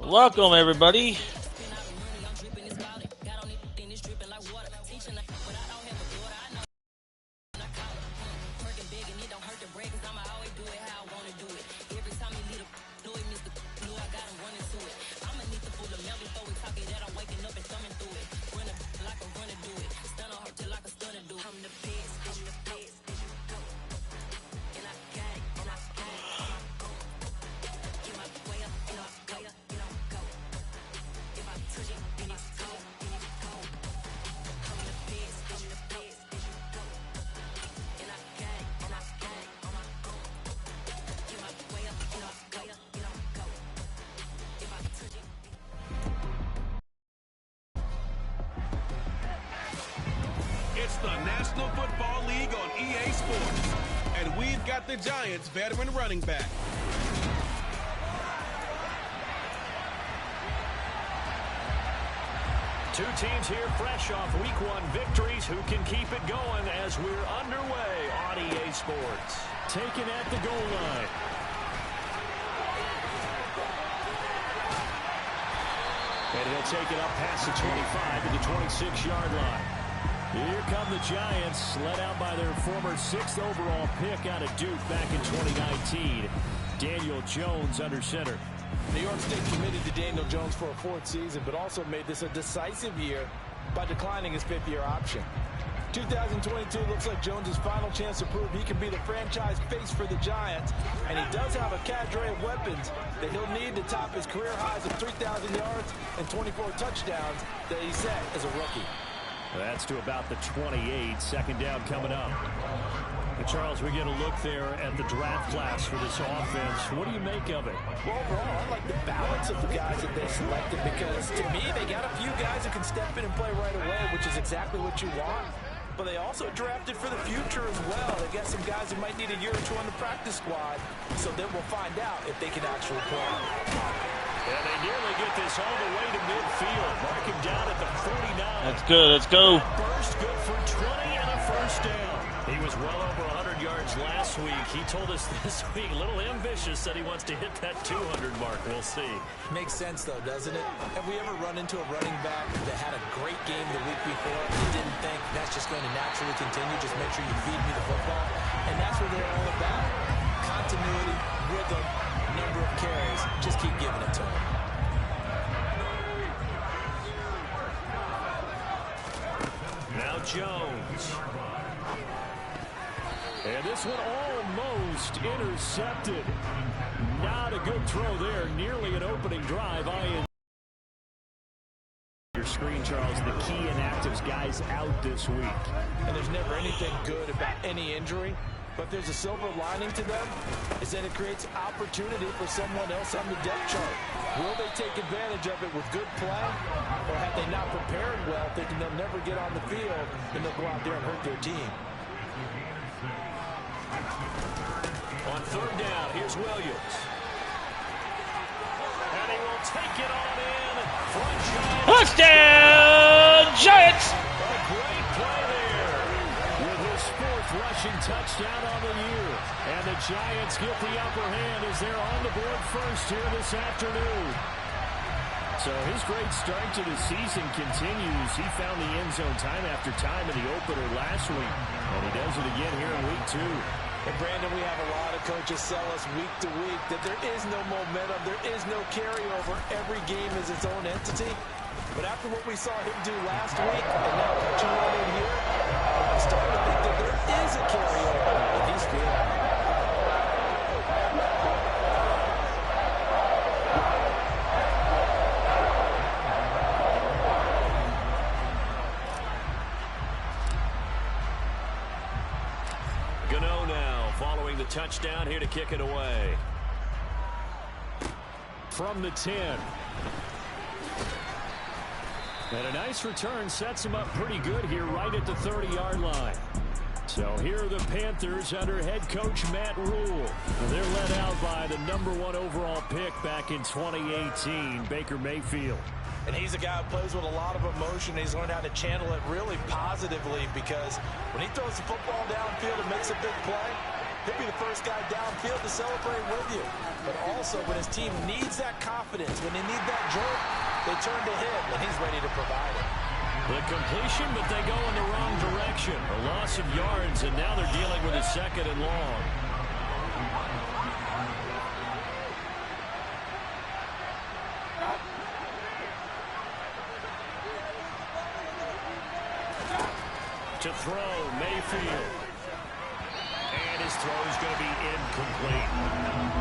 Welcome, everybody. It's the National Football League on EA Sports, and we've got the Giants' veteran running back. Two teams here fresh off Week 1 victories. Who can keep it going as we're underway on EA Sports? Taken at the goal line. And he'll take it up past the 25 to the 26-yard line. Here come the Giants, led out by their former 6th overall pick out of Duke back in 2019. Daniel Jones under center. New York State committed to Daniel Jones for a 4th season, but also made this a decisive year by declining his 5th-year option. 2022 looks like Jones' final chance to prove he can be the franchise face for the Giants, and he does have a cadre of weapons that he'll need to top his career highs of 3,000 yards and 24 touchdowns that he set as a rookie. That's to about the 28. Second down coming up. And Charles, we get a look there at the draft class for this offense. What do you make of it? Well, overall, I like the balance of the guys that they selected because, to me, they got a few guys who can step in and play right away, which is exactly what you want. But they also drafted for the future as well. They got some guys who might need a year or two on the practice squad, so then we'll find out if they can actually play. And they nearly get this all the way to midfield. Mark him down at the 49. That's good. Let's go. Burst good for 20 and a first down. He was well over 100 yards last week. He told us this week, a little ambitious, said he wants to hit that 200 mark. We'll see. Makes sense, though, doesn't it? Have we ever run into a running back that had a great game the week before and didn't think that's just going to naturally continue? Just make sure you feed me the football. And that's what they're all about. Continuity, rhythm, number of carries. Just keep giving it to them. Now Jones. And this one almost intercepted. Not a good throw there. Nearly an opening drive. Your screen, Charles, the key inactives guys out this week. And there's never anything good about any injury, but there's a silver lining to them, is that it creates opportunity for someone else on the depth chart. Will they take advantage of it with good play, or have they not prepared well, thinking they'll never get on the field, and they'll go out there and hurt their team? On third down, here's Williams. And he will take it on in. Front Giants. Touchdown, Giants! A great play there with his 4th rushing touchdown on the year. And the Giants get the upper hand as they're on the board first here this afternoon. So his great start to the season continues. He found the end zone time after time in the opener last week. And he does it again here in week 2. And Brandon, we have a lot of coaches sell us week to week that there is no momentum, there is no carryover. Every game is its own entity. But after what we saw him do last week, and now coaching on in here, I'm starting to think that there is a carryover, and he's feeling it. Gano now following the touchdown here to kick it away. From the 10. And a nice return sets him up pretty good here right at the 30-yard line. So here are the Panthers under head coach Matt Rule. They're led out by the #1 overall pick back in 2018, Baker Mayfield. And he's a guy who plays with a lot of emotion. He's learned how to channel it really positively, because when he throws the football downfield and makes a big play, He'll be the first guy downfield to celebrate with you. But also, when his team needs that confidence, when they need that jolt, they turn to him, and he's ready to provide it. The completion, but they go in the wrong direction. A loss of yards, and now they're dealing with a second and long. To throw, Mayfield. And his throw is going to be incomplete.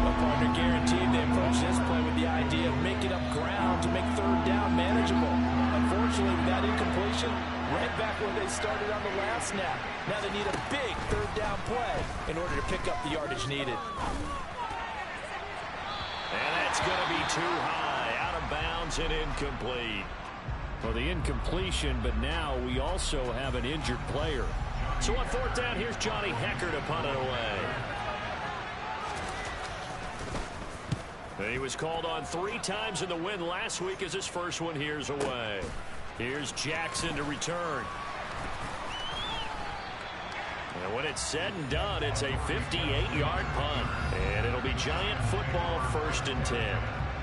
Well, partner, guaranteed they approach this play with the idea of making up ground to make third down manageable. Unfortunately, with that incompletion, right back where they started on the last snap. Now they need a big third down play in order to pick up the yardage needed. And that's going to be too high, out of bounds and incomplete. Well, the incompletion, but now we also have an injured player. So on fourth down, here's Johnny Hecker to punt it away. He was called on 3 times in the win last week as his first one here's away. Here's Jackson to return. And when it's said and done, it's a 58-yard punt. And it'll be Giant football, 1st and 10.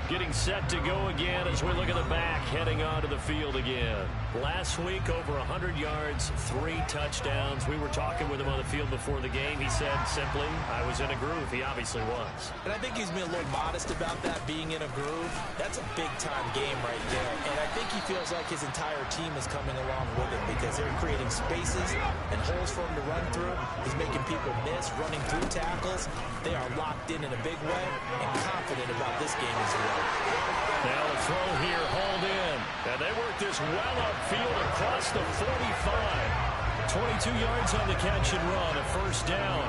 Getting set to go again as we look at the back, heading onto the field again. Last week, over 100 yards, 3 touchdowns. We were talking with him on the field before the game. He said simply, I was in a groove. He obviously was. And I think he's been a little modest about that, being in a groove. That's a big-time game right there. And I think he feels like his entire team is coming along with him because they're creating spaces and holes for him to run through. He's making people miss, running through tackles. They are locked in a big way and confident about this game as well. Now a throw here, hauled in. And they work this well upfield across the 45. 22 yards on the catch and run, a 1st down.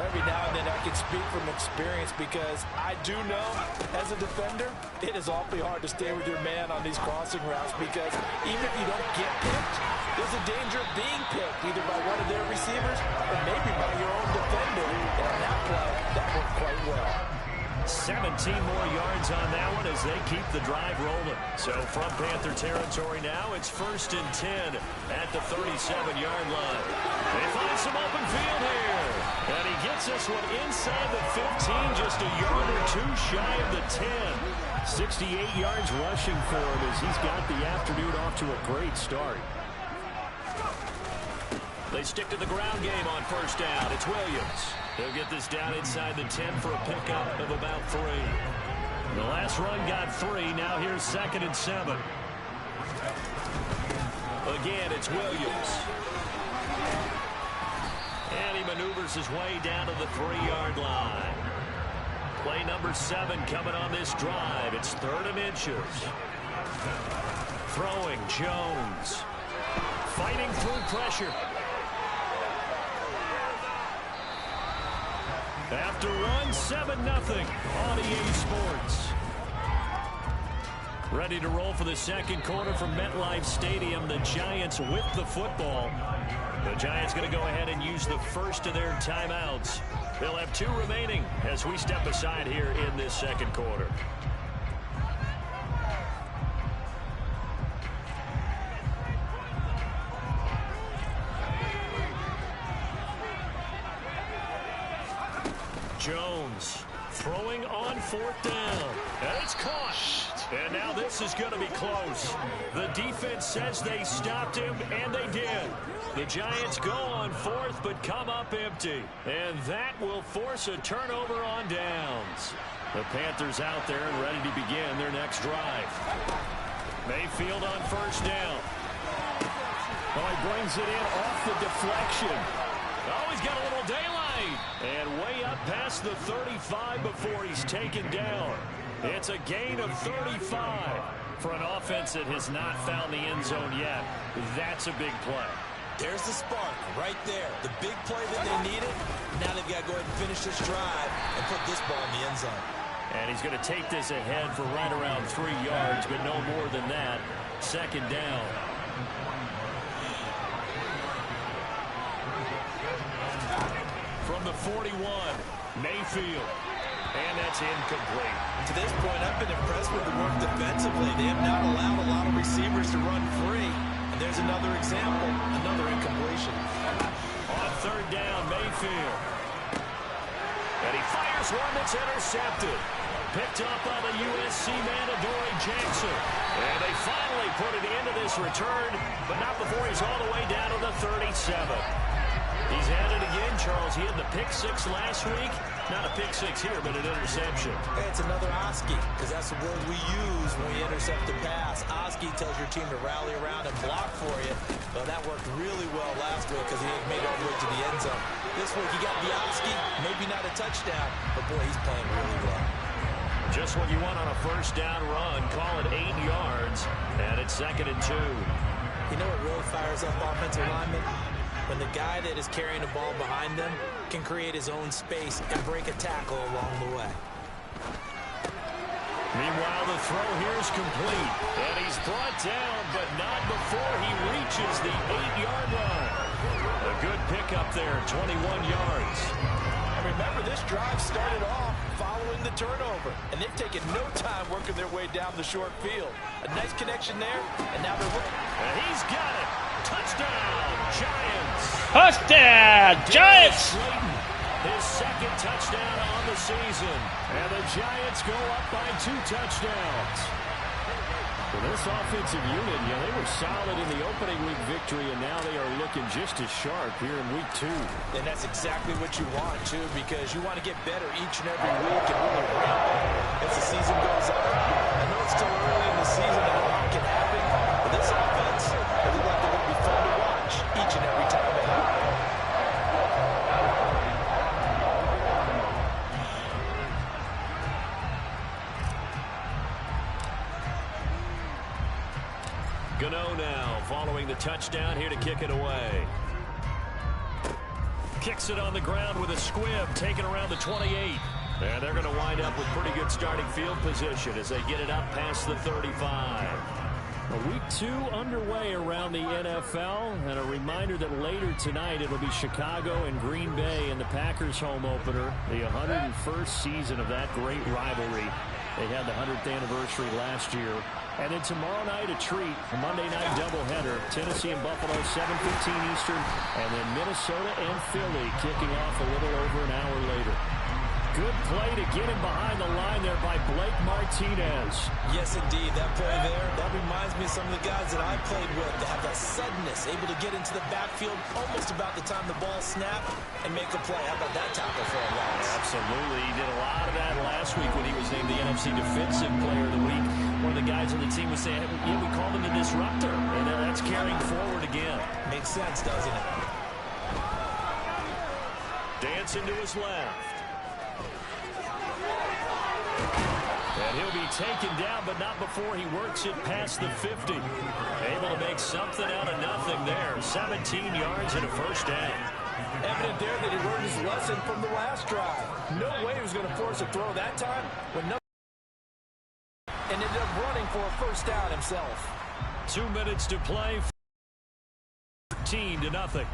Every now and then I can speak from experience because I do know, as a defender, it is awfully hard to stay with your man on these crossing routes because even if you don't get picked, there's a danger of being picked either by one of their receivers or maybe by your own defender. And on that play, that worked quite well. 17 more yards on that one as they keep the drive rolling. So from Panther territory now, it's 1st and 10 at the 37-yard line. They find some open field here. And he gets this one inside the 15, just a yard or 2 shy of the 10. 68 yards rushing for him as he's got the afternoon off to a great start. They stick to the ground game on 1st down. It's Williams. He'll get this down inside the 10 for a pickup of about 3. The last run got 3. Now here's 2nd and 7. Again, it's Williams. And he maneuvers his way down to the 3-yard line. Play number 7 coming on this drive. It's 3rd and inches. Throwing, Jones. Fighting through pressure. After one, 7-0 on EA Sports. Ready to roll for the second quarter from MetLife Stadium. The Giants with the football. The Giants going to go ahead and use the first of their timeouts. They'll have 2 remaining as we step aside here in this second quarter. Jones throwing on 4th down. And it's caught. And now this is going to be close. The defense says they stopped him, and they did. The Giants go on 4th, but come up empty. And that will force a turnover on downs. The Panthers out there and ready to begin their next drive. Mayfield on 1st down. Oh, he brings it in off the deflection. Oh, he's got a little daylight. And way up past the 35 before he's taken down. It's a gain of 35 for an offense that has not found the end zone yet. That's a big play. There's the spark right there. The big play that they needed. Now they've got to go ahead and finish this drive and put this ball in the end zone. And he's going to take this ahead for right around 3 yards, but no more than that. 2nd down. From the 41, Mayfield. And that's incomplete. To this point, I've been impressed with the work defensively. They have not allowed a lot of receivers to run free. And there's another example, another incompletion. On 3rd down, Mayfield. Here's one that's intercepted. Picked up by the USC man, Adoree Jackson. And they finally put it into this return, but not before he's all the way down to the 37. He's had it again, Charles. He had the pick six last week. Not a pick six here, but an interception. Hey, it's another Oski, because that's the word we use when we intercept a pass. Oski tells your team to rally around and block for you. Well, that worked really well last week because he made it all the way to the end zone. This week he got the Oski, maybe not a touchdown, but boy, he's playing really well. Just what you want on a first down run. Call it 8 yards, and it's 2nd and 2. You know what really fires up offensive linemen? When the guy that is carrying the ball behind them can create his own space and break a tackle along the way. Meanwhile, the throw here is complete, and he's brought down, but not before he reaches the 8-yard line. A good pickup there, 21 yards. And remember, this drive started off following the turnover, and they've taken no time working their way down the short field. A nice connection there, and now they're looking. And he's got it. Touchdown, Giants. Touchdown, Giants. His 2nd touchdown on the season. And the Giants go up by 2 touchdowns. Well, this offensive unit, they were solid in the opening week victory, and now they are looking just as sharp here in week 2. And that's exactly what you want, too, because you want to get better each and every week and really ramp up as the season goes on. I know it's still early in the season and a lot can happen, but this offense, they look like they're going to be fun to watch each and every time they happen. Gano now following the touchdown here to kick it away. Kicks it on the ground with a squib, taken around the 28. And they're going to wind up with pretty good starting field position as they get it up past the 35. Week 2 underway around the NFL, and a reminder that later tonight it'll be Chicago and Green Bay in the Packers home opener, the 101st season of that great rivalry. They had the 100th anniversary last year. And then tomorrow night, a treat, a Monday night doubleheader. Tennessee and Buffalo, 7:15 Eastern. And then Minnesota and Philly kicking off a little over an hour later. Good play to get him behind the line there by Blake Martinez. Yes, indeed. That play there, that reminds me of some of the guys that I played with that have that suddenness, able to get into the backfield almost about the time the ball snapped and make a play. How about that tackle for a loss? Absolutely. He did a lot of that last week when he was named the NFC Defensive Player of the Week. One of the guys on the team was saying, yeah, we called him the disruptor. And that's carrying forward again. Makes sense, doesn't it? Dancing to his left. And he'll be taken down, but not before he works it past the 50. Able to make something out of nothing there. 17 yards and a first down. Evident there that he learned his lesson from the last drive. No way he was going to force a throw that time when nothing. And ended up running for a first down himself. 2 minutes to play. 13-0.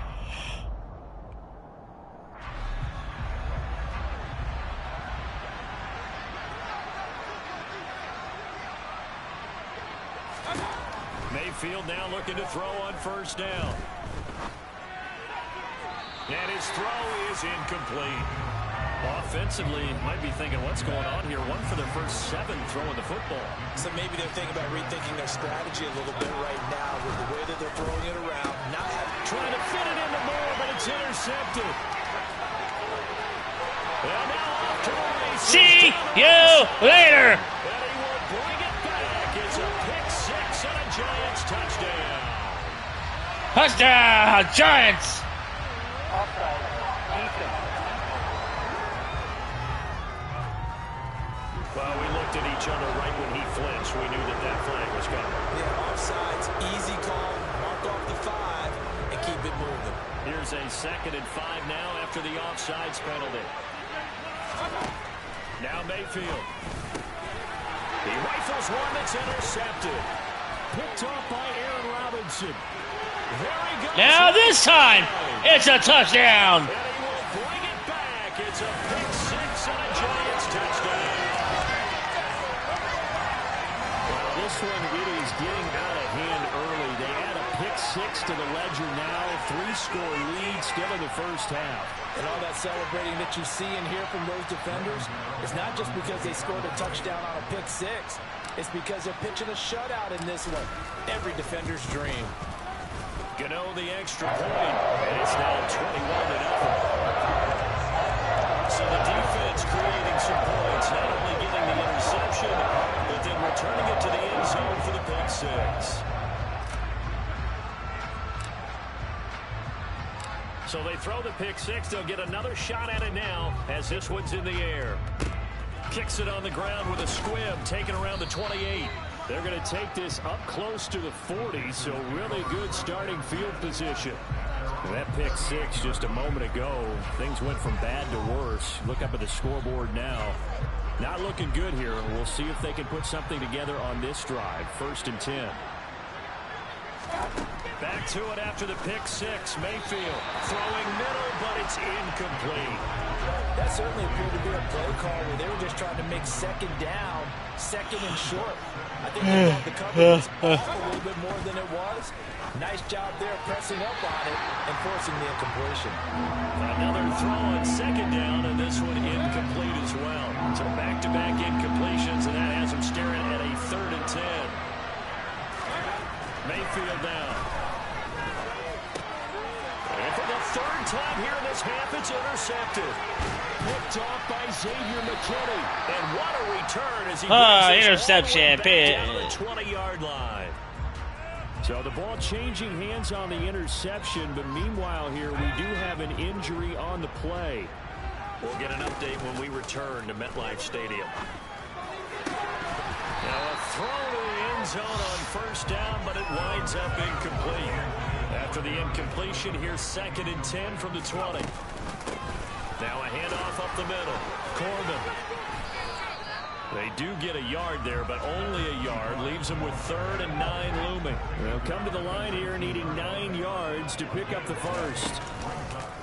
Mayfield now looking to throw on first down. And his throw is incomplete. Offensively, might be thinking, what's going on here? One for their first 7 throwing the football. So maybe they're thinking about rethinking their strategy a little bit right now with the way that they're throwing it around. Not trying to fit it into more, but it's intercepted. And now off to the races. See you later. And he will bring it back. It's a pick 6 and a Giants touchdown. Touchdown, Giants. Well, we looked at each other right when he flinched. We knew that that flag was coming. Yeah, offsides, easy call, mark off the 5, and keep it moving. Here's a 2nd and 5 now after the offsides penalty. Now Mayfield. He rifles one that's intercepted. Picked off by Aaron Robinson. There he goes. Now this time, it's a touchdown. And he will bring it back. It's a pick 6 and a Giants touchdown. Well, this this one, it is getting out of hand early. They add a pick-6 to the ledger now. 3-score lead still in the first half. And all that celebrating that you see and hear from those defenders is not just because they scored a touchdown on a pick-6. It's because they're pitching a shutout in this one. Every defender's dream. Gano the extra point, and it's now 21-0. So the defense creating some points, not only getting the interception, but then returning it to the end zone for the pick-6. So they throw the pick-6. They'll get another shot at it now as this one's in the air. Kicks it on the ground with a squib, taken around the 28. They're going to take this up close to the 40, so really good starting field position. That pick-6 just a moment ago, things went from bad to worse. Look up at the scoreboard now. Not looking good here. We'll see if they can put something together on this drive. 1st and 10. Back to it after the pick-6. Mayfield throwing middle, but it's incomplete. That certainly appeared to be a play call where they were just trying to make second down, second and short. I think they thought the coverage was off a little bit more than it was. Nice job there pressing up on it and forcing the incompletion. Another throw on second down, and this one incomplete as well. So back-to-back incompletions, and that has them staring at a 3rd and 10. Mayfield down. And for the 3rd time here in this half, it's intercepted. Picked off by Xavier McKinney. And what a return as he interception. Down the 20-yard line. So the ball changing hands on the interception, but meanwhile here we do have an injury on the play. We'll get an update when we return to MetLife Stadium. Now a throw to the end zone on 1st down, but it winds up incomplete. After the incompletion, here's 2nd and 10 from the 20. Now a handoff up the middle. Corbin. They do get a yard there, but only a yard. Leaves them with 3rd and 9 looming. They'll come to the line here needing 9 yards to pick up the first.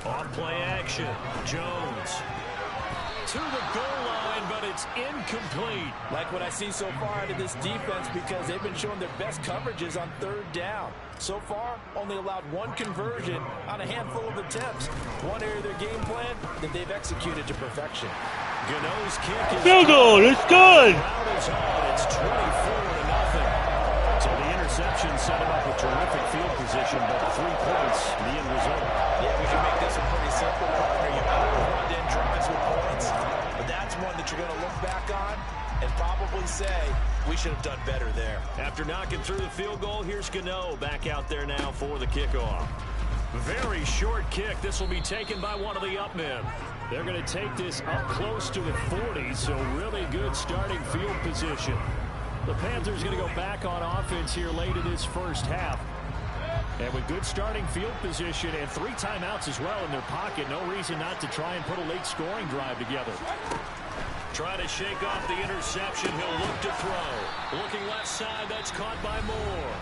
Off play action. Jones to the goal line, but it's incomplete. Like what I see so far out of this defense, because they've been showing their best coverages on 3rd down. So far, only allowed 1 conversion on a handful of attempts. One area of their game plan that they've executed to perfection. Gano's kick is field goal. It's good. It's 24-0. So the interception set him up with terrific field position, but 3 points, the end result. Yeah, we can make this one pretty simple, partner. You always run in drives with points, but that's one that you're going to look back on and probably say, we should have done better there. After knocking through the field goal, here's Gano back out there now for the kickoff. Very short kick. This will be taken by one of the up men. They're going to take this up close to the 40, so really good starting field position. The Panthers going to go back on offense here late in this first half. And with good starting field position and 3 timeouts as well in their pocket, no reason not to try and put a late scoring drive together. Trying to shake off the interception. He'll look to throw. Looking left side. That's caught by Moore.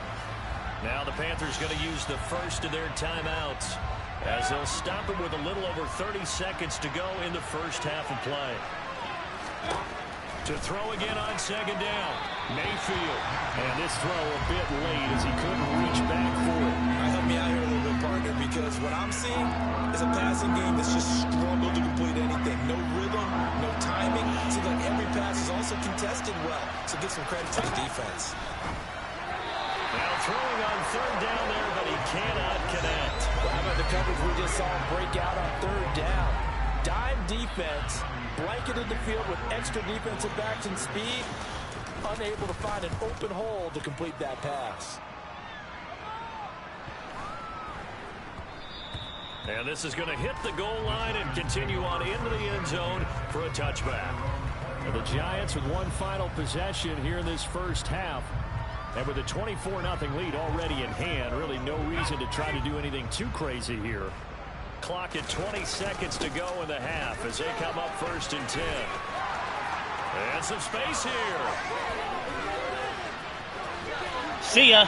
Now the Panthers going to use the first of their timeouts as they'll stop him with a little over 30 seconds to go in the first half of play. To throw again on 2nd down. Mayfield. And this throw a bit late as he couldn't reach back for it. Help me out here a little bit, partner, because what I'm seeing is a passing game that's just struggled to complete anything. No rhythm, no timing. It seems like every pass is also contested well. So give some credit to the defense. Now throwing on 3rd down there, but he cannot connect. Well, how about the coverage we just saw him break out on 3rd down? Dime defense, blanketed the field with extra defensive backs and speed, unable to find an open hole to complete that pass. And this is going to hit the goal line and continue on into the end zone for a touchback. And the Giants with one final possession here in this first half. And with a 24-0 lead already in hand, really no reason to try to do anything too crazy here. Clock at 20 seconds to go in the half as they come up 1st and 10. And some space here. See ya.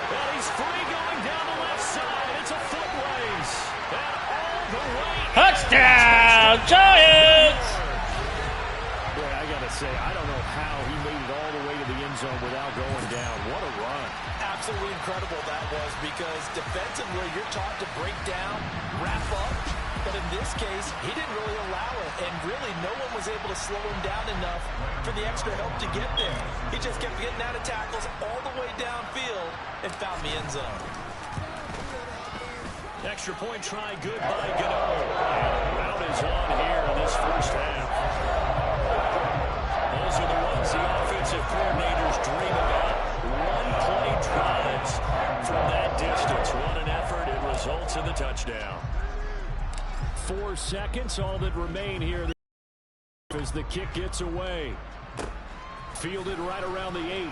Well, he's free going down the left side. It's a foot race. And all the way. Touchdown, Giants! Boy, I got to say, I don't know how he made it all the way to the end zone without going down. What a run. Absolutely incredible that was, because defensively you're taught to break down, wrap up, but in this case he didn't really allow it, and really no one was able to slow him down enough for the extra help to get there. He just kept getting out of tackles all the way downfield and found the end zone. Extra point try, good by Gano. And the rout is on here in this first half. Those are the ones the offensive coordinators dream about. One-play drives from that distance. What an effort. It results in the touchdown. 4 seconds, all that remain here as the kick gets away. Fielded right around the 8.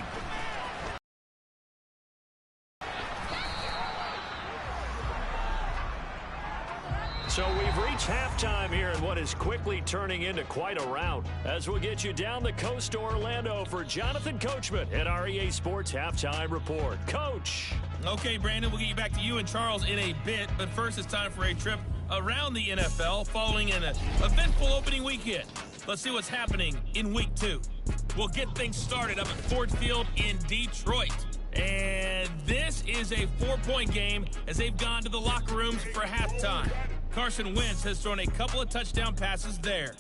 So we've reached halftime here in what is quickly turning into quite a rout, as we'll get you down the coast to Orlando for Jonathan Coachman at our EA Sports Halftime Report. Coach. Okay, Brandon, we'll get you back to you and Charles in a bit, but first it's time for a trip around the NFL following an eventful opening weekend. Let's see what's happening in Week 2. We'll get things started up at Ford Field in Detroit. And this is a 4-point game as they've gone to the locker rooms for halftime. Carson Wentz has thrown a couple of touchdown passes there.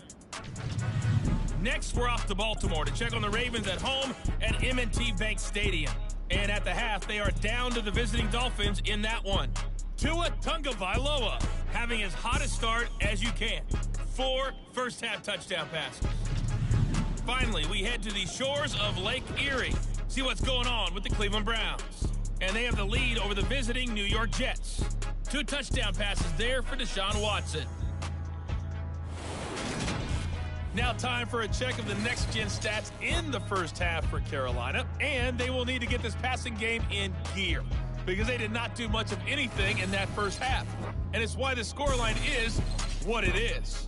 Next, we're off to Baltimore to check on the Ravens at home at M&T Bank Stadium. And at the half, they are down to the visiting Dolphins in that one. Tua Tagovailoa having his hottest start as you can. 4 first-half touchdown passes. Finally, we head to the shores of Lake Erie. See what's going on with the Cleveland Browns. And they have the lead over the visiting New York Jets. 2 touchdown passes there for Deshaun Watson. Now time for a check of the next-gen stats in the first half for Carolina. And they will need to get this passing game in gear, because they did not do much of anything in that first half. And it's why the scoreline is what it is.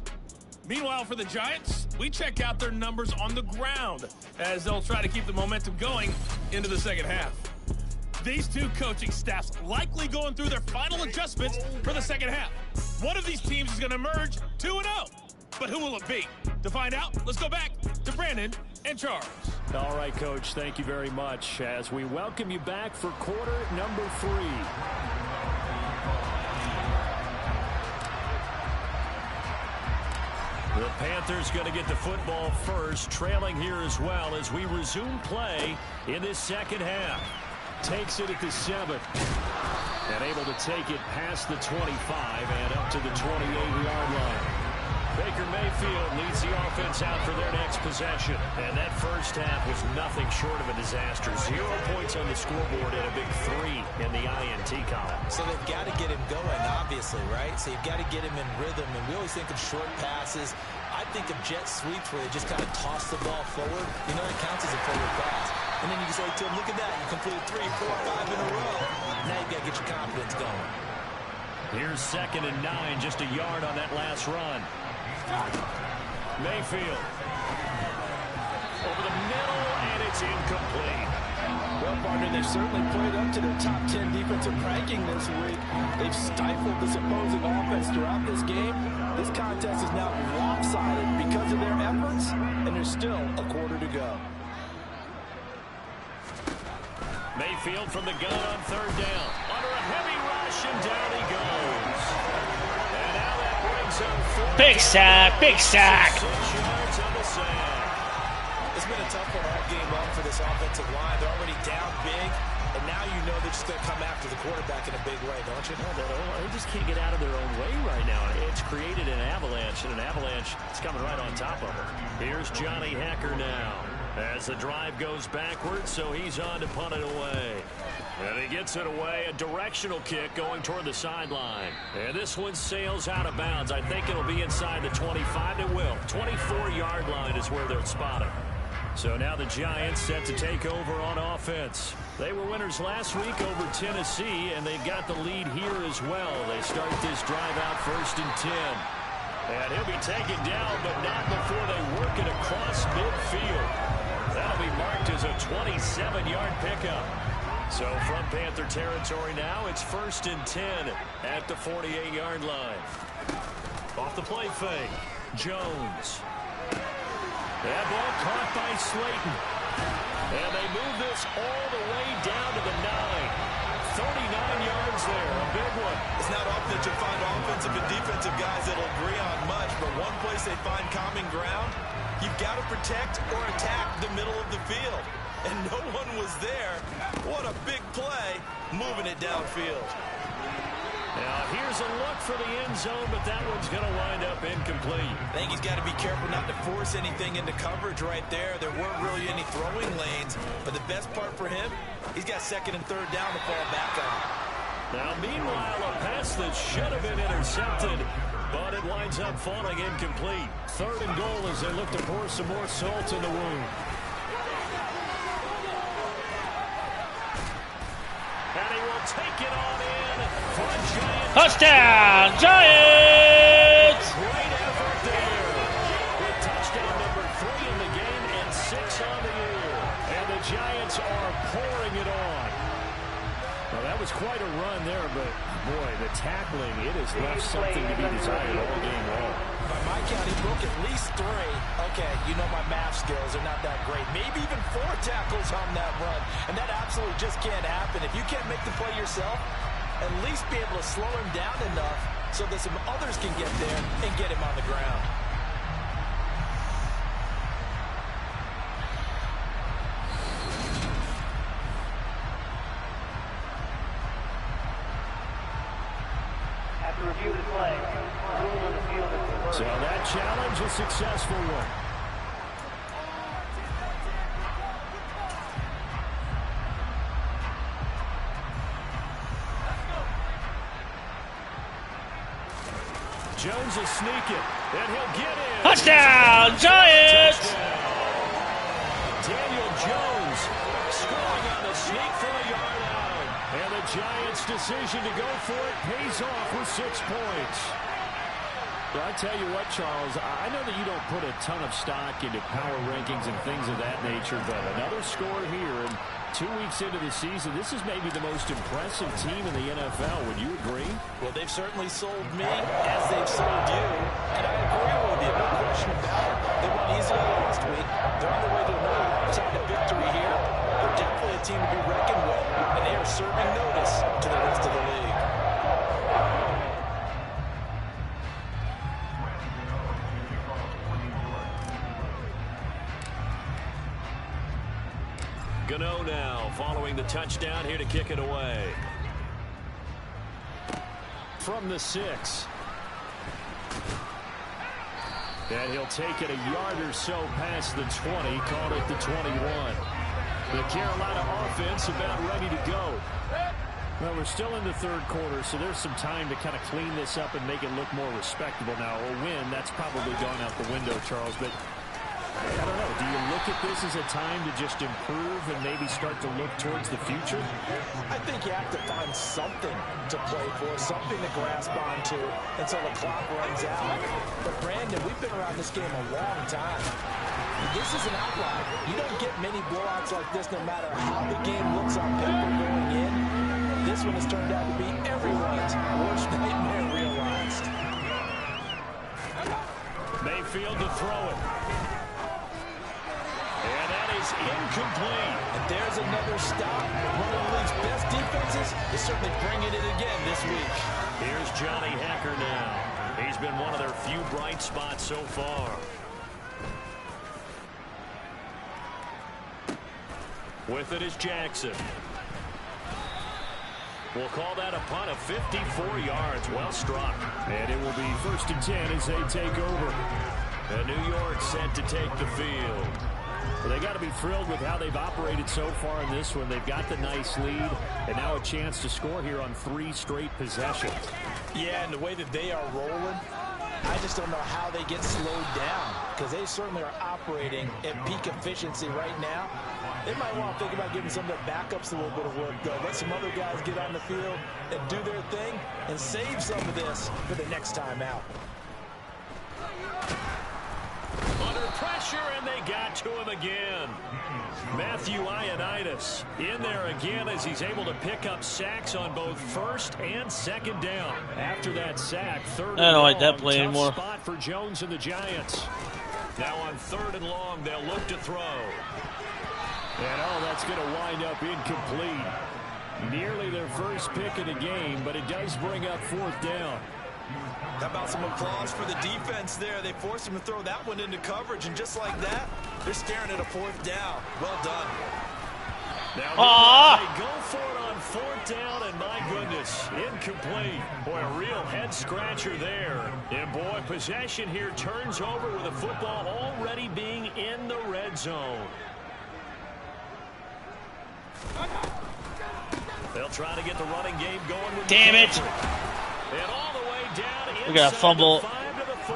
Meanwhile, for the Giants, we check out their numbers on the ground as they'll try to keep the momentum going into the second half. These two coaching staffs likely going through their final adjustments for the second half. One of these teams is going to emerge 2-0. But who will it be? To find out, let's go back to Brandon and Charles. All right, Coach, thank you very much as we welcome you back for quarter number 3. The Panthers going to get the football first, trailing here as well as we resume play in this second half. Takes it at the 7. And able to take it past the 25 and up to the 28-yard line. Baker Mayfield leads the offense out for their next possession. And that first half was nothing short of a disaster. 0 points on the scoreboard and a big 3 in the INT column. So they've got to get him going, obviously, right? So you've got to get him in rhythm. And we always think of short passes. I think of jet sweeps where they just kind of toss the ball forward. You know, it counts as a forward pass. And then you can say to him, look at that. You completed 3, 4, 5 in a row. Now you've got to get your confidence going. Here's 2nd and 9, just a yard on that last run. Mayfield. Over the middle, and it's incomplete. Well, partner, they've certainly played up to their top 10 defensive ranking this week. They've stifled this opposing offense throughout this game. This contest is now lopsided because of their efforts, and there's still a quarter to go. Mayfield from the gun on 3rd down. Under a heavy rush, and down he goes. And now that brings him 4. Big sack, big sack. 6 yards on the sack. It's been a tough one all game long for this offensive line. They're already down big, and now you know they're just going to come after the quarterback in a big way, don't you? They just can't get out of their own way right now. It's created an avalanche, and an avalanche is coming right on top of them. Here's Johnny Hacker now as the drive goes backwards, so he's on to punt it away. And he gets it away, a directional kick going toward the sideline. And this one sails out of bounds. I think it'll be inside the 25. It will. 24-yard line is where they'll spot it. So now the Giants set to take over on offense. They were winners last week over Tennessee, and they've got the lead here as well. They start this drive out 1st and 10. And he'll be taken down, but not before they work it across midfield. That'll be marked as a 27-yard pickup. So from Panther territory now, it's 1st and 10 at the 48-yard line. Off the play fake, Jones. That ball caught by Slayton. And they move this all the way down to the 9. 39 yards there, a big one. It's not often that you'll find offensive and defensive guys that'll agree on much, but one place they find common ground, you've got to protect or attack the middle of the field. And no one was there. What a big play, moving it downfield. Now here's a look for the end zone, but that one's going to wind up incomplete. I think he's got to be careful not to force anything into coverage right there. There weren't really any throwing lanes, but the best part for him, he's got second and third down to fall back on. Now meanwhile, a pass that should have been intercepted, but it winds up falling incomplete. Third and goal as they look to pour some more salt in the wound. And he will take it on in for a Giant. Touchdown, Giants! Great effort there. With touchdown number 3 in the game and 6 on the year. And the Giants are pouring it on. Well, that was quite a run there, but boy, the tackling, it has left something to be desired all game long. By my count, he broke at least 3. Okay, you know my math skills are not that great. Maybe even 4 tackles on that run. And that absolutely just can't happen. If you can't make the play yourself, at least be able to slow him down enough so that some others can get there and get him on the ground. After review of the play, rule on the field is reversed. So that challenge, a successful one. Jones will sneak it, and he'll get in. Touchdown, Giants! Daniel Jones scoring on the sneak from a yard out. And the Giants' decision to go for it pays off with 6 points. Well, I tell you what, Charles, I know that you don't put a ton of stock into power rankings and things of that nature, but another score here, and 2 weeks into the season, this is maybe the most impressive team in the NFL. Would you agree? Well, they've certainly sold me as they've sold you, and I agree with you, no question about it. They won easily last week. They're on their way to another lopsided victory here. They're definitely a team to be reckoned with, and they are serving notice to the rest of the league. Gano now following the touchdown here to kick it away. From the 6. And he'll take it a yard or so past the 20, called it the 21. The Carolina offense about ready to go. Well, we're still in the third quarter, so there's some time to kind of clean this up and make it look more respectable. Now, a win, that's probably gone out the window, Charles, but I don't know. Do you look at this as a time to just improve and maybe start to look towards the future? I think you have to find something to play for, something to grasp onto until the clock runs out. But, Brandon, we've been around this game a long time. This is an outlier. You don't get many blowouts like this no matter how the game looks on paper going in. This one has turned out to be everyone's worst nightmare realized. Mayfield to throw it. And that is incomplete. And there's another stop. One of the league's best defenses is certainly bringing it again this week. Here's Johnny Hacker now. He's been one of their few bright spots so far. With it is Jackson. We'll call that a punt of 54 yards. Well struck. And it will be 1st and 10 as they take over. And New York set to take the field. Well, they got to be thrilled with how they've operated so far in this one. They've got the nice lead, and now a chance to score here on 3 straight possessions. Yeah, and the way that they are rolling, I just don't know how they get slowed down, because they certainly are operating at peak efficiency right now. They might want to think about giving some of their backups a little bit of work, though. Let some other guys get on the field and do their thing and save some of this for the next time out. Under pressure, and they got to him again. Matthew Ioannidis in there again as he's able to pick up sacks on both 1st and 2nd down. After that sack, 3rd I don't like that play tough anymore. Spot for Jones and the Giants. Now on 3rd and long, they'll look to throw. And that's going to wind up incomplete. Nearly their first pick of the game, but it does bring up 4th down. How about some applause for the defense there? They forced him to throw that one into coverage, and just like that, they're staring at a 4th down. Well done. Now they go for it on 4th down, and my goodness, incomplete. Boy, a real head-scratcher there. And boy, possession here turns over with the football already being in the red zone. They'll try to get the running game going with Damn it. And all the way down. We got a fumble. 5 to the 4.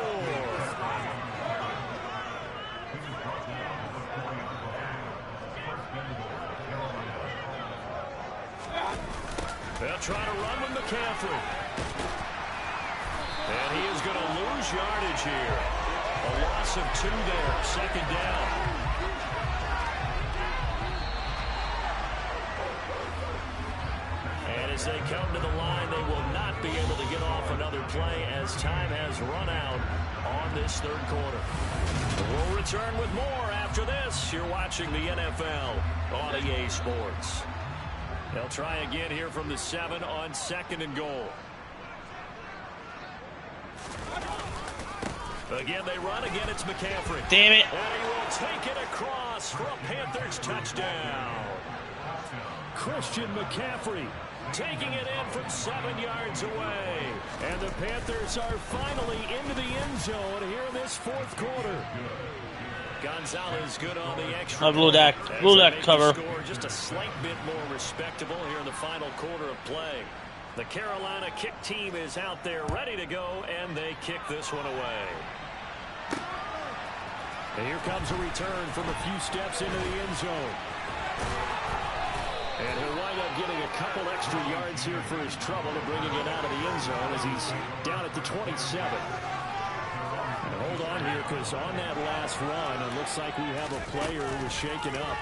They'll try to run with McCaffrey. And he is going to lose yardage here. A loss of 2 there. 2nd down. As they come to the line, they will not be able to get off another play as time has run out on this 3rd quarter. We'll return with more after this. You're watching the NFL on EA Sports. They'll try again here from the 7 on 2nd and goal. Again, they run. Again, it's McCaffrey. Damn it. And he will take it across for a Panthers touchdown. Christian McCaffrey taking it in from 7 yards away. And the Panthers are finally into the end zone here in this 4th quarter. Gonzalez good on the extra. Blew that cover. Score just a slight bit more respectable here in the final quarter of play. The Carolina kick team is out there ready to go, and they kick this one away. And here comes a return from a few steps into the end zone. And he'll wind up getting a couple extra yards here for his trouble to bringing it out of the end zone as he's down at the 27. And hold on here, because on that last run, it looks like we have a player who was shaken up.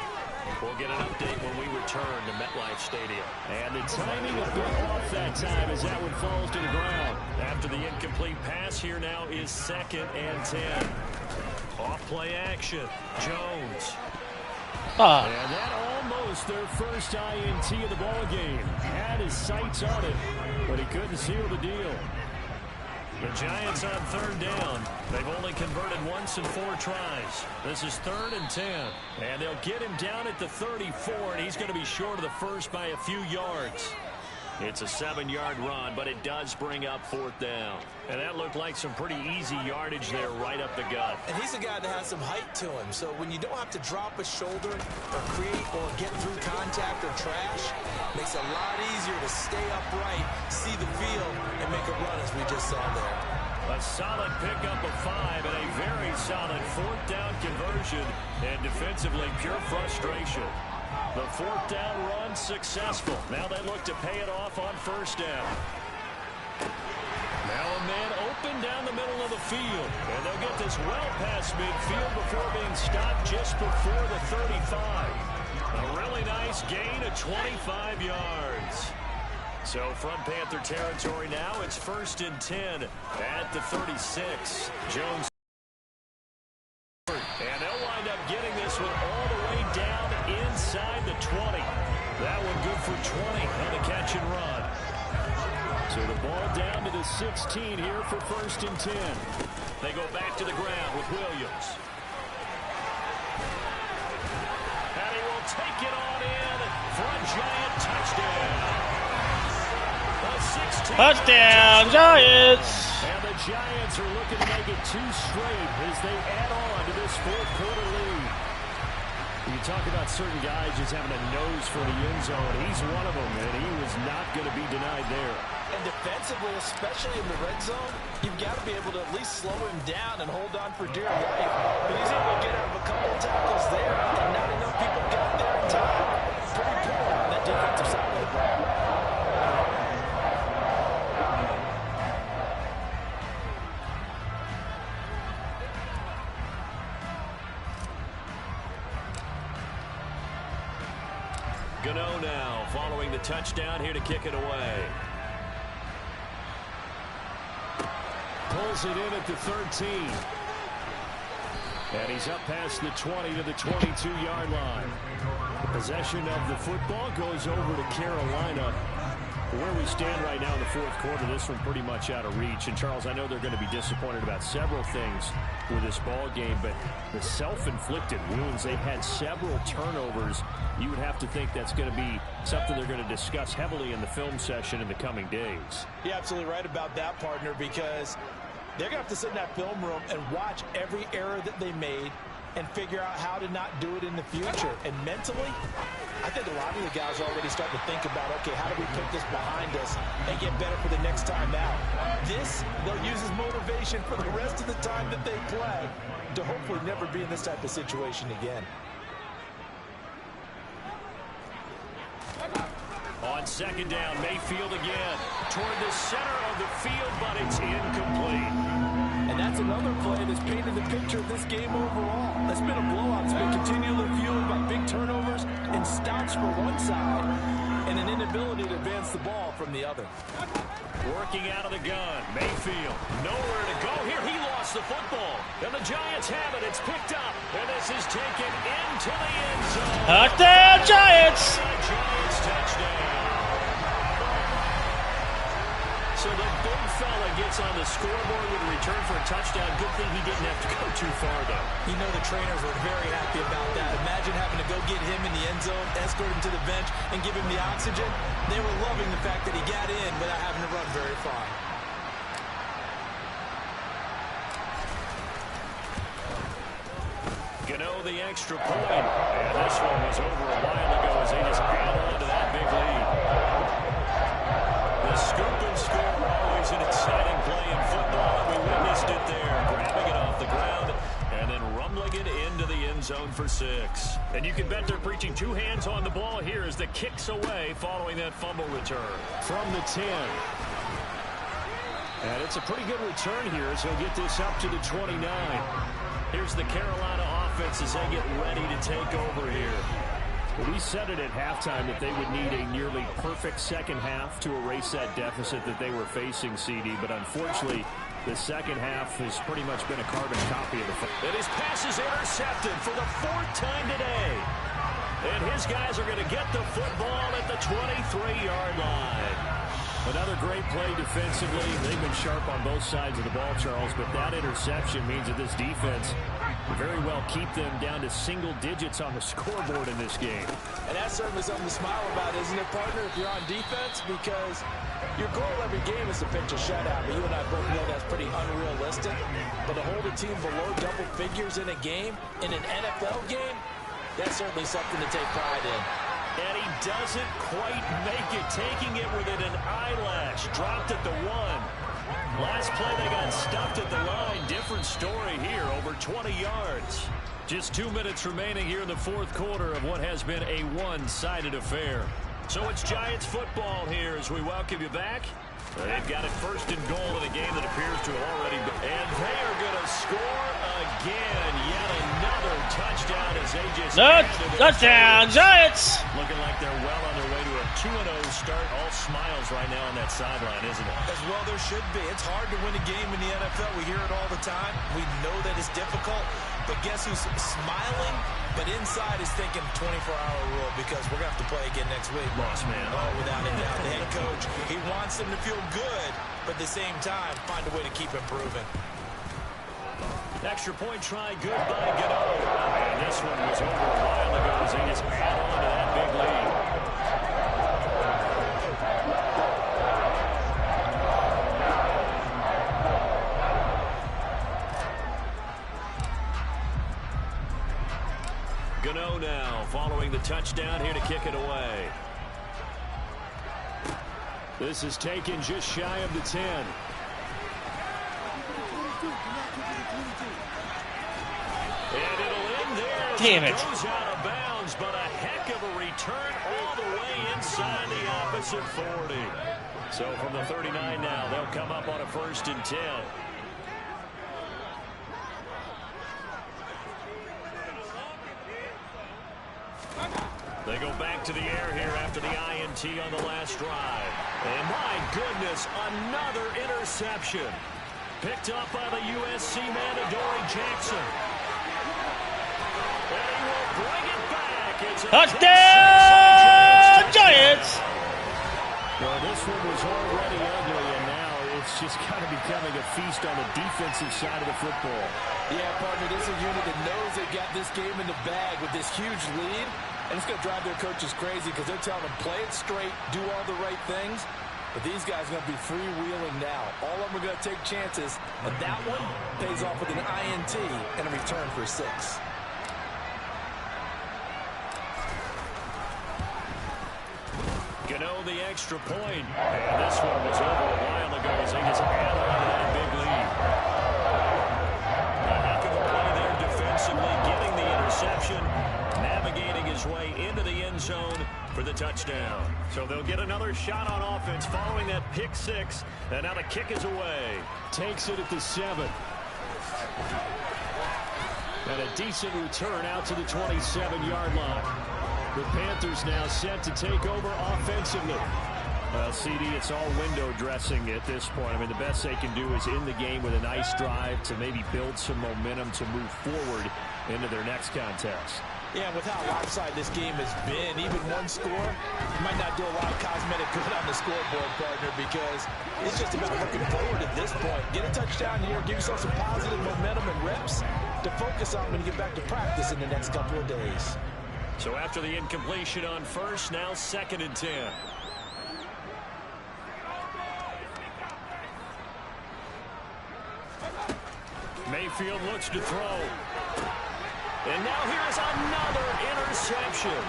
We'll get an update when we return to MetLife Stadium. And the timing a bit off that time as that one falls to the ground. After the incomplete pass, here now is 2nd and 10. Off play action. Jones. And that almost their first INT of the ball game. Had his sights on it, but he couldn't seal the deal. The Giants on 3rd down. They've only converted once in 4 tries. This is 3rd and 10. And they'll get him down at the 34, and he's going to be short of the first by a few yards. It's a 7-yard run, but it does bring up 4th down. And that looked like some pretty easy yardage there right up the gut. And he's a guy that has some height to him. So when you don't have to drop a shoulder or create or get through contact or trash, it makes it a lot easier to stay upright, see the field, and make a run as we just saw there. A solid pickup of 5 and a very solid 4th down conversion. And defensively, pure frustration. The 4th down run successful. Now they look to pay it off on 1st down. Now a man open down the middle of the field. And they'll get this well past midfield before being stopped just before the 35. A really nice gain of 25 yards. So from Panther territory now, it's 1st and 10 at the 36. Jones. And they'll wind up getting this one all the way down inside the 20. That one good for 20 on the catch and run. So the ball down to the 16 here for 1st and 10. They go back to the ground with Williams. And he will take it on in for a Giant touchdown. Touchdown, Giants! And the Giants are looking to make it 2 straight as they add on to this 4th quarter lead. You talk about certain guys just having a nose for the end zone. He's one of them, and he was not going to be denied there. And defensively, especially in the red zone, you've got to be able to at least slow him down and hold on for dear life. But he's able to get out of a couple of tackles there, and not enough people got there in time. Pretty poor on that defensive side of the ball. Gano now following the touchdown here to kick it away. Pulls it in at the 13. And he's up past the 20 to the 22-yard line. Possession of the football goes over to Carolina. Where we stand right now in the fourth quarter, this one pretty much out of reach. And, Charles, I know they're going to be disappointed about several things with this ball game, but the self-inflicted wounds, they've had several turnovers. You would have to think that's going to be something they're going to discuss heavily in the film session in the coming days. You're absolutely right about that, partner, because they're going to have to sit in that film room and watch every error that they made and figure out how to not do it in the future. And mentally, I think a lot of the guys are already starting to think about, okay, how do we put this behind us and get better for the next time out? This, they'll use as motivation for the rest of the time that they play to hopefully never be in this type of situation again. On second down, Mayfield again toward the center of the field, but it's incomplete. And that's another play that's painted the picture of this game overall. That's been a blowout. It's been continually fueled by big turnovers and stops for one side and an inability to advance the ball from the other. Working out of the gun, Mayfield, nowhere to go here. He lost the football, and the Giants have it. It's picked up, and this is taken into the end zone. Touchdown, Giants! Giants touchdown. So the big fella gets on the scoreboard with a return for a touchdown. Good thing he didn't have to go too far, though. You know the trainers were very happy about that. Imagine having to go get him in the end zone, escort him to the bench, and give him the oxygen. They were loving the fact that he got in without having to run very far. Gano the extra point. And this one was over a while ago as they just add on to that big lead. The scoop and score, always an exciting play in football, and we witnessed it there, grabbing it off the ground and then rumbling it into the end zone for 6. And you can bet they're preaching two hands on the ball here as the kick's away following that fumble return. From the 10. And it's a pretty good return here as he'll get this up to the 29. Here's the Carolina offense as they get ready to take over here. Well, we said it at halftime that they would need a nearly perfect second half to erase that deficit that they were facing, CD. But unfortunately, the second half has pretty much been a carbon copy of the first. And his pass is intercepted for the 4th time today. And his guys are going to get the football at the 23-yard line. Another great play defensively. They've been sharp on both sides of the ball, Charles, but that interception means that this defense very well keep them down to single digits on the scoreboard in this game. And that's certainly something to smile about, isn't it, partner, if you're on defense? Because your goal every game is to pitch a shutout, but you and I both know that's pretty unrealistic. But to hold a team below double figures in a game, in an NFL game, that's certainly something to take pride in. And he doesn't quite make it, taking it within an eyelash. Dropped at the 1. Last play, they got stuffed at the line. Different story here, over 20 yards. Just 2 minutes remaining here in the fourth quarter of what has been a one-sided affair. So it's Giants football here as we welcome you back. They've got it first and goal in a game that appears to have already been. And they are going to score again. Yet another touchdown as they just... Touchdown, Giants! Looking like they're well on their way to a 2-0 start. All smiles right now on that sideline, isn't it? As well there should be. It's hard to win a game in the NFL. We hear it all the time. We know that it's difficult. But guess who's smiling? But inside is thinking 24-hour rule because we're going to have to play again next week. Boss man. Oh, without a doubt. The head coach, he wants them to feel good, but at the same time, find a way to keep improving. Extra point try, good by Gano. And this one was over a while ago as they just add on to that big lead. Gano now following the touchdown here to kick it away. This is taken just shy of the 10. And it'll end there. Damn it. It goes out of bounds, but a heck of a return all the way inside the opposite 40. So from the 39 now, they'll come up on a 1st and 10. They go back to the air here after the INT on the last drive. And my goodness, another interception. Picked up by the USC man, Adoree Jackson. bring it back. It's a Touchdown, Giants! Well, this one was already ugly, and now it's just kind of becoming a feast on the defensive side of the football. Yeah, partner, this is a unit that knows they got this game in the bag with this huge lead, and it's going to drive their coaches crazy because they're telling them, play it straight, do all the right things. But these guys are going to be freewheeling now. All of them are going to take chances, and that one pays off with an INT and a return for 6. Gano the extra point. And this one was over a while ago as they just add on to that big lead. A heck of a play there defensively, getting the interception, navigating his way into the end zone for the touchdown. So they'll get another shot on offense following that pick 6. And now the kick is away. Takes it at the 7. And a decent return out to the 27-yard line. The Panthers now set to take over offensively. Well, CD, it's all window dressing at this point. I mean, the best they can do is in the game with a nice drive to maybe build some momentum to move forward into their next contest. Yeah, with how lopsided this game has been, even one score might not do a lot of cosmetic good on the scoreboard, partner, because it's just about looking forward at this point. Get a touchdown here, give yourself some positive momentum and reps to focus on when you get back to practice in the next couple of days. So after the incompletion on first, now 2nd and 10. Mayfield looks to throw. And now here's another interception.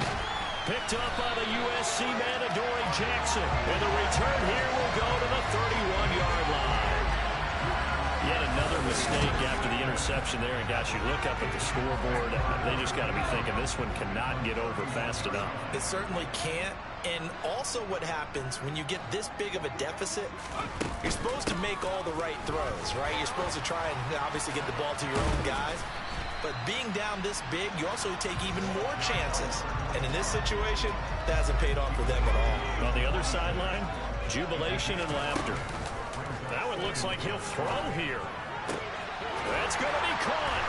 Picked up by the USC man, Adoree Jackson. And the return here will go to the 31-yard line. Yet another mistake after the interception there. And gosh, you look up at the scoreboard, they just got to be thinking this one cannot get over fast enough. It certainly can't. And also what happens when you get this big of a deficit, you're supposed to make all the right throws, right? You're supposed to try and obviously get the ball to your own guys. But being down this big, you also take even more chances. And in this situation, that hasn't paid off for them at all. On the other sideline, jubilation and laughter. That one looks like he'll throw here. That's going to be caught.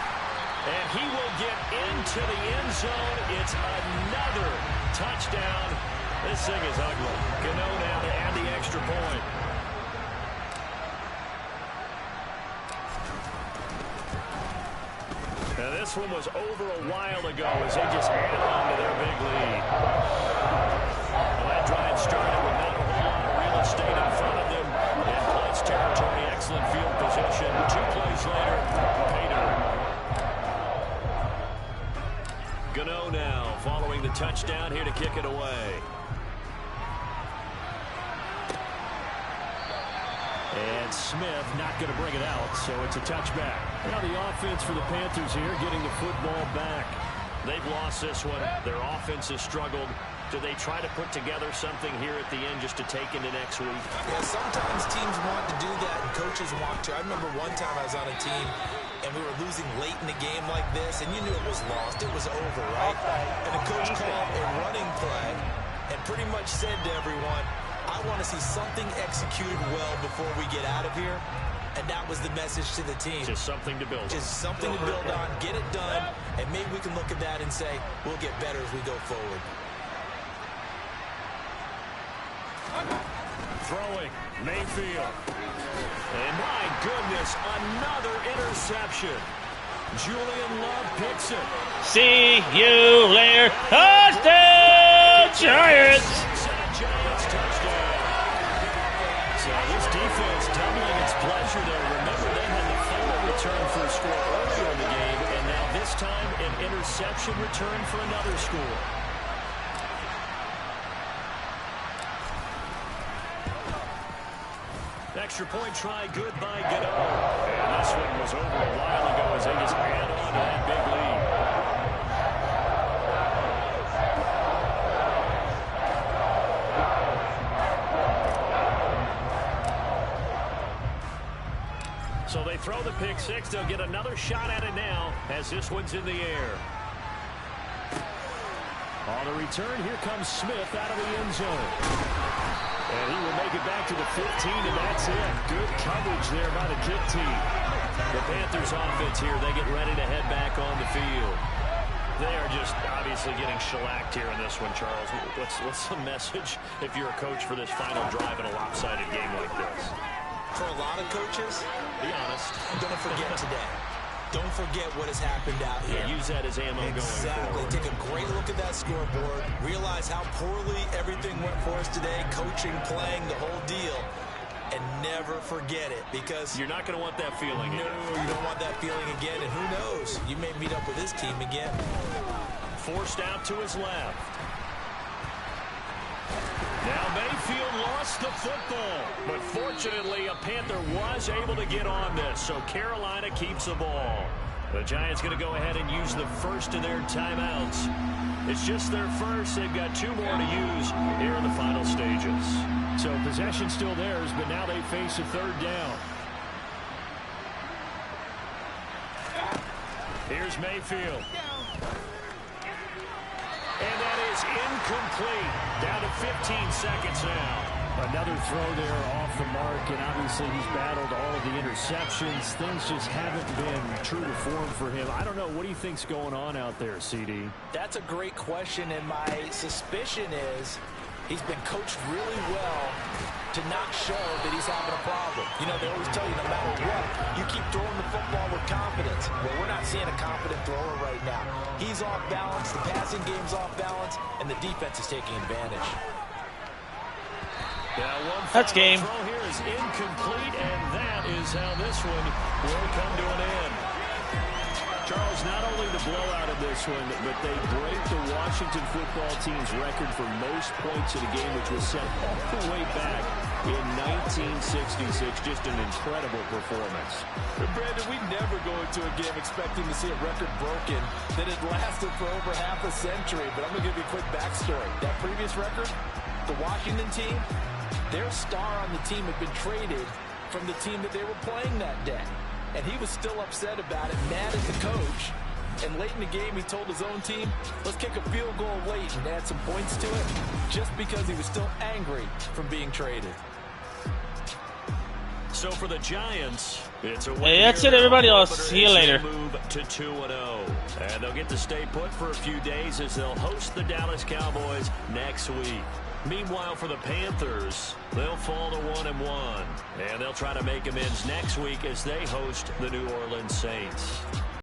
And he will get into the end zone. It's another touchdown. This thing is ugly. Gano now to add the extra point. Now this one was over a while ago as they just added on to their big lead. Well, that drive started with not a whole lot of real estate in front of them. In clutch territory, excellent field position. 2 plays later, pay dirt. Gano now following the touchdown here to kick it away. And Smith not going to bring it out, so it's a touchback. Now the offense for the Panthers here getting the football back. They've lost this one. Their offense has struggled. Do they try to put together something here at the end just to take into next week? Yeah, sometimes teams want to do that and coaches want to. I remember one time I was on a team and we were losing late in the game like this, and you knew it was lost. It was over, right? And the coach called a running play and pretty much said to everyone, I want to see something executed well before we get out of here. And that was the message to the team. Just something to build on. Just something to build on, get it done, and maybe we can look at that and say, we'll get better as we go forward. Throwing, Mayfield. And my goodness, another interception. Julian Love picks it. See you later. Touchdown, Giants! Giants touchdown. So this defense doubling its pleasure there. Remember, they had the final return for a score earlier in the game, and now this time an interception return for another score. Extra point try, good by Gano. And this one was over a while ago as they just add on to that big lead. So they throw the pick 6. They'll get another shot at it now as this one's in the air. On the return, here comes Smith out of the end zone. And he will make it back to the 15, and that's it. Good coverage there by the kick team. The Panthers offense here, they get ready to head back on the field. They are just obviously getting shellacked here in this one, Charles. What's the message if you're a coach for this final drive in a lopsided game like this? For a lot of coaches, be honest, don't forget today. Don't forget what has happened out here. Yeah, use that as ammo going forward. Take a great look at that scoreboard. Realize how poorly everything went for us today. Coaching, playing, the whole deal. And never forget it, because you're not going to want that feeling again. No, you don't want that feeling again, and who knows? You may meet up with this team again. Forced out to his left. Now Mayfield lost the football, but fortunately a Panther was able to get on this, so Carolina keeps the ball. The Giants going to go ahead and use the first of their timeouts. It's just their first. They've got 2 more to use here in the final stages. So possession still theirs, but now they face a 3rd down. Here's Mayfield. And that is incomplete. Down to 15 seconds now. Another throw there off the mark, and obviously he's battled all of the interceptions. Things just haven't been true to form for him. I don't know. What do you think's going on out there, CD? That's a great question, and my suspicion is he's been coached really well to not show that he's having a problem. You know, they always tell you no matter what, you keep throwing the football with confidence. Well, we're not seeing a confident thrower right now. He's off balance, the passing game's off balance, and the defense is taking advantage. That's game. Throw here is incomplete, and that is how this one will come to an end. Charles, not only the blowout of this one, but they break the Washington football team's record for most points in a game, which was set all the way back in 1966. Just an incredible performance. But Brandon, we never go into a game expecting to see a record broken that had lasted for over half a century. But I'm going to give you a quick backstory. That previous record, the Washington team, their star on the team had been traded from the team that they were playing that day. And he was still upset about it, mad at the coach. And late in the game, he told his own team, let's kick a field goal late and add some points to it, just because he was still angry from being traded. So for the Giants, it's a win. Hey, that's it, everybody. I'll see you later. Move to 2-0. And they'll get to stay put for a few days as they'll host the Dallas Cowboys next week. Meanwhile, for the Panthers, they'll fall to 1-1. And they'll try to make amends next week as they host the New Orleans Saints.